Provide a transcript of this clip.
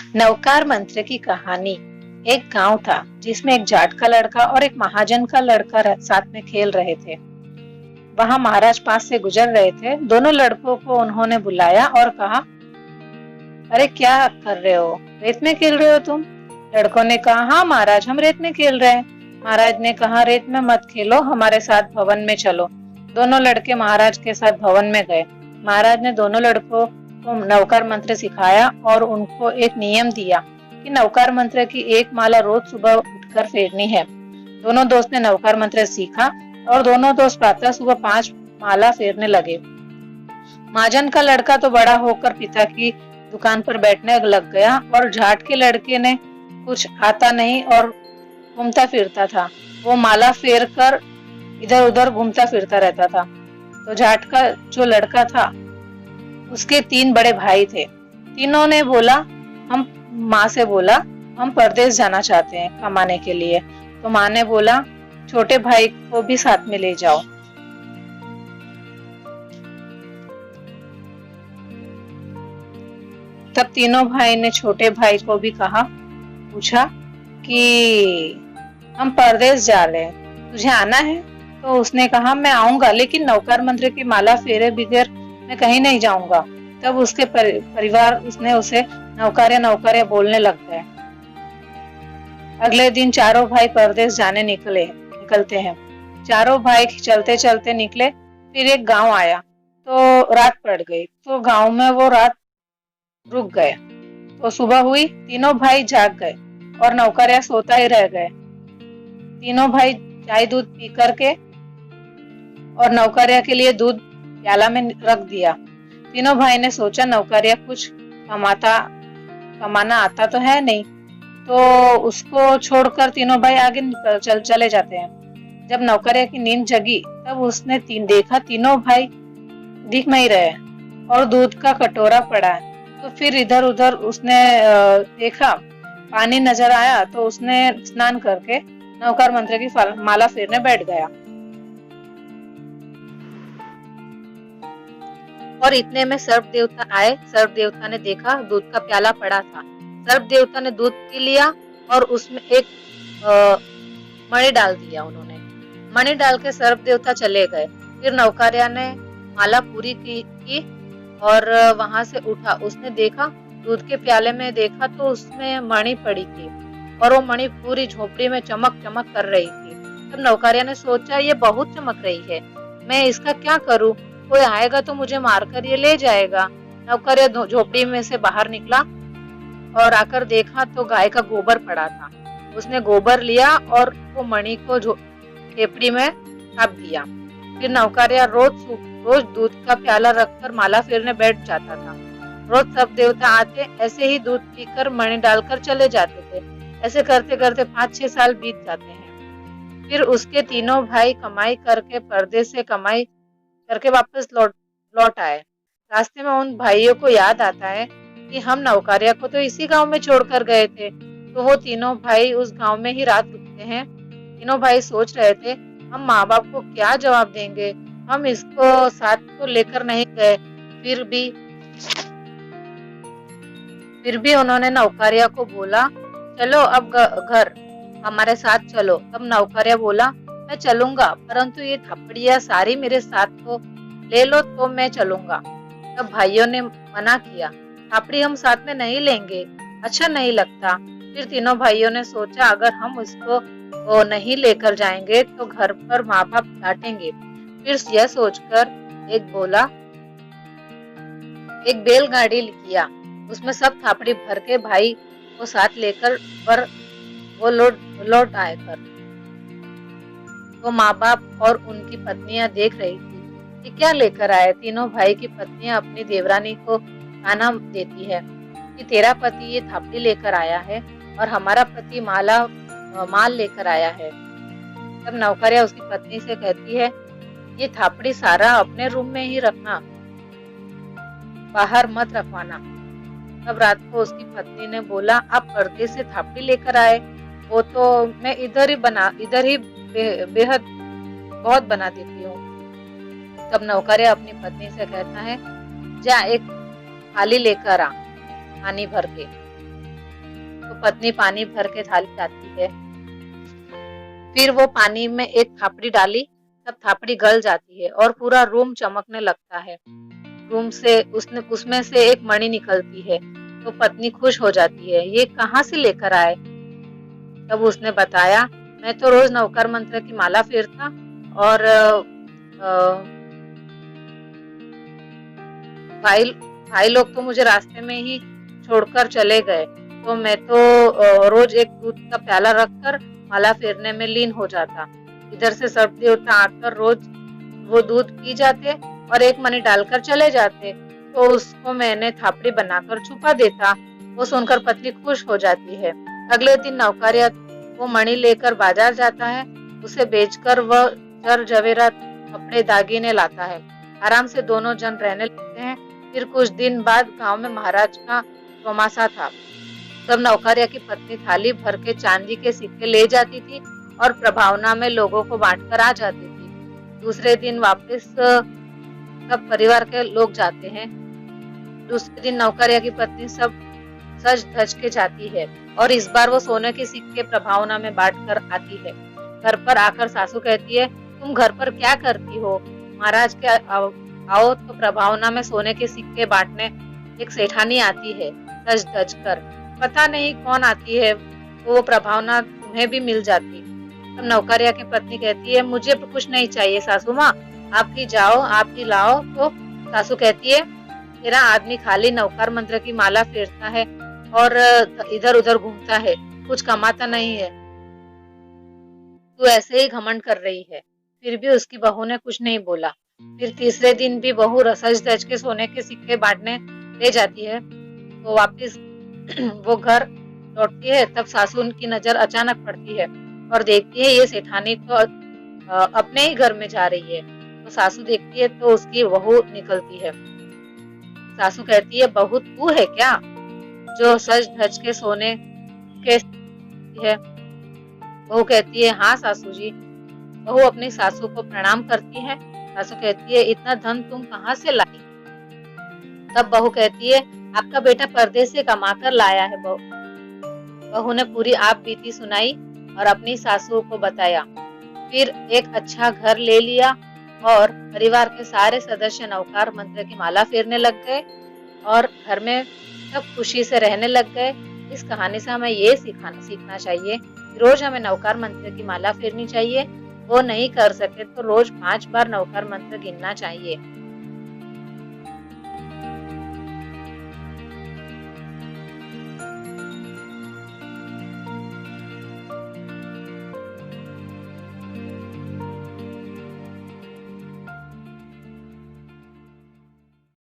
नवकार मंत्र की कहानी। एक गांव था जिसमें एक जाट का लड़का और एक महाजन का लड़का साथ में खेल रहे थे। वहां महाराज पास से गुजर रहे थे। दोनों लड़कों को उन्होंने बुलाया और कहा, अरे क्या कर रहे हो, रेत में खेल रहे हो तुम? लड़कों ने कहा, हाँ महाराज, हम रेत में खेल रहे हैं। महाराज ने कहा, रेत में मत खेलो, हमारे साथ भवन में चलो। दोनों लड़के महाराज के साथ भवन में गए। महाराज ने दोनों लड़कों को नवकार मंत्र सिखाया और उनको एक नियम दिया कि नवकार मंत्र की एक माला रोज सुबह उठकर फेरनी है। दोनों दोस्त ने नवकार मंत्र सीखा और दोनों दोस्त प्रातः सुबह 5 माला फेरने लगे। महाजन का लड़का तो बड़ा होकर पिता की दुकान पर बैठने लग गया और जाट के लड़के ने कुछ आता नहीं और घूमता फिरता था। वो माला फेर कर इधर उधर घूमता फिरता रहता था। तो जाट का जो लड़का था उसके 3 बड़े भाई थे। तीनों ने बोला, हम माँ से बोला, हम परदेश जाना चाहते हैं कमाने के लिए। तो माँ ने बोला, छोटे भाई को भी साथ में ले जाओ। तब तीनों भाई ने छोटे भाई को भी पूछा कि हम परदेश जा रहे हैं, तुझे आना है? तो उसने कहा, मैं आऊंगा, लेकिन नवकार मंत्र की माला फेरे बगैर मैं कहीं नहीं जाऊंगा। तब उसके परिवार उसने उसे नौकरिया नौकरिया बोलने लग गए। अगले दिन चारों भाई परदेश जाने निकलते हैं। चारों भाई चलते चलते निकले। फिर एक गांव आया तो रात पड़ गई। तो गांव में वो रात रुक गए। तो सुबह हुई, तीनों भाई जाग गए और नौकरिया सोता ही रह गए। तीनों भाई चाय दूध पी करके और नौकरिया के लिए दूध प्याला में रख दिया। तीनों भाई ने सोचा, नौकरिया कुछ कमाना आता तो है नहीं, तो उसको छोड़कर तीनों भाई आगे चले जाते हैं। जब नौकरिया की नींद जगी तब उसने देखा तीनों भाई दिख नहीं रहे और दूध का कटोरा पड़ा है। तो फिर इधर उधर उसने देखा, पानी नजर आया तो उसने स्नान करके नवकार मंत्र की माला फेरने बैठ गया। और इतने में सर्प देवता आए। सर्प देवता ने देखा दूध का प्याला पड़ा था। सर्प देवता ने दूध पी लिया और उसमें एक मणि डाल दिया। उन्होंने मणि डाल के सर्प देवता चले गए। फिर नौकरिया ने माला पूरी की और वहां से उठा। उसने देखा, दूध के प्याले में देखा तो उसमें मणि पड़ी थी और वो मणि पूरी झोपड़ी में चमक चमक कर रही थी। तब नौकरिया ने सोचा, ये बहुत चमक रही है, मैं इसका क्या करूं? कोई आएगा तो मुझे मारकर ये ले जाएगा। नौकरिया झोपड़ी में से बाहर निकला और आकर देखा तो गाय का गोबर पड़ा था। उसने गोबर लिया और वो मणि को झोपड़ी में छाप दिया। फिर नौकरिया रोज दूध का प्याला रखकर माला फेरने बैठ जाता था। रोज सब देवता आते, ऐसे ही दूध पीकर मणि डालकर चले जाते थे। ऐसे करते करते 5-6 साल बीत जाते हैं। फिर उसके तीनों भाई कमाई करके परदेश से कमाई करके वापस लौट आए। रास्ते में उन भाइयों को याद आता है कि हम नौकरिया को तो इसी गांव में छोड़कर गए थे। तो वो तीनों भाई उस गांव में ही रात रुकते हैं। तीनों भाई सोच रहे थे, हम माँ बाप को क्या जवाब देंगे, हम इसको साथ तो लेकर नहीं गए। फिर भी उन्होंने नौकरिया को बोला, चलो अब घर हमारे साथ चलो। तब नौकरिया बोला, मैं चलूंगा, परंतु ये थपड़ियां सारी मेरे साथ तो ले लो तो मैं चलूंगा। तब भाइयों ने मना किया, थपड़ी हम साथ में नहीं लेंगे, अच्छा नहीं लगता। फिर तीनों भाइयों ने सोचा, अगर हम इसको नहीं लेकर जाएंगे तो घर पर माँ बाप डांटेंगे। फिर यह सोचकर एक बैलगाड़ी किया, उसमें सब थापड़ी भर के भाई को साथ लेकर पर वो लौट आए कर। तो माँ बाप और उनकी पत्नियां देख रही थी कि क्या लेकर आए। तीनों भाई की पत्नियां अपनी देवरानी को ताना देती है कि तेरा पति ये थापड़ी लेकर आया है और हमारा पति माल लेकर आया है। तब नौकरिया उसकी पत्नी से कहती है, ये थापड़ी सारा अपने रूम में ही रखना, बाहर मत रखवाना। तब रात को उसकी पत्नी ने बोला, आप परदेश से थापड़ी लेकर आए, वो तो मैं इधर ही बेहद बहुत बना देती हूँ। तब नौकरिया अपनी पत्नी से कहता है, जा एक थाली लेकर आ पानी भर के। तो पत्नी पानी भर के थाली लाती है। फिर वो पानी में एक थापड़ी डाली, तब थापड़ी गल जाती है और पूरा रूम चमकने लगता है। रूम से उसमें से एक मणि निकलती है, तो पत्नी खुश हो जाती है। ये कहाँ से लेकर आए? तब उसने बताया, मैं तो रोज नवकार मंत्र की माला फेरता और भाई लोग तो मुझे रास्ते में ही छोड़कर चले गए, तो मैं तो रोज एक दूध का प्याला रखकर माला फेरने में लीन हो जाता। इधर से सर्प देवता आकर रोज वो दूध पी जाते और एक मणि डालकर चले जाते, तो उसको मैंने थापड़ी बनाकर छुपा देता। वो सुनकर पत्नी खुश हो जाती है। अगले दिन नौकरिया वो मणि लेकर बाजार जाता है। उसे बेचकर वह जर जवेरात कपड़े दागीने लाता है। आराम से दोनों जन रहने लगते हैं। फिर कुछ दिन बाद गांव में महाराज का चौमासा था। तब नौकरिया की पत्नी थाली भर के चांदी के सिक्के ले जाती थी और प्रभावना में लोगों को बांटकर आ जाती थी। दूसरे दिन वापस सब परिवार के लोग जाते हैं। दूसरे दिन नौकरिया की पत्नी सब सज धज के जाती है और इस बार वो सोने के सिक्के प्रभावना में बांटकर आती है। घर पर आकर सासू कहती है, तुम घर पर क्या करती हो? महाराज के आओ तो प्रभावना में सोने के सिक्के बांटने एक सेठानी आती है सज धज कर। पता नहीं कौन आती है, वो प्रभावना तुम्हें भी मिल जाती। तब नौकरिया की पत्नी कहती है, मुझे कुछ नहीं चाहिए सासू माँ, आप ही जाओ, आप ही लाओ। तो सासू कहती है, तेरा आदमी खाली नौकर मंत्र की माला फेरता है और इधर उधर घूमता है, कुछ कमाता नहीं है। तू ऐसे ही घमंड कर रही है। फिर भी उसकी बहू ने कुछ नहीं बोला। फिर तीसरे दिन भी बहू सज धज के सोने के सिक्के बांटने ले जाती है। तो वापिस वो घर लौटती है। तब सासू की नजर अचानक पड़ती है और देखती है ये सेठानी तो अपने ही घर में जा रही है। तो सासू देखती है तो उसकी बहू निकलती है। सासू कहती है, बहू तू है क्या जो सज धज के सोने के है? बहू कहती है, हाँ सासू जी। बहू अपनी सासू को प्रणाम करती है। सासू कहती है, इतना धन तुम कहाँ से लाई? तब बहू कहती है, आपका बेटा परदेश से कमाकर लाया है। बहू ने पूरी आप बीती सुनाई और अपनी सासू को बताया। फिर एक अच्छा घर ले लिया और परिवार के सारे सदस्य नवकार मंत्र की माला फेरने लग गए और घर में सब खुशी से रहने लग गए। इस कहानी से हमें ये सीखना चाहिए कि रोज हमें नवकार मंत्र की माला फेरनी चाहिए। वो नहीं कर सके तो रोज 5 बार नवकार मंत्र गिनना चाहिए।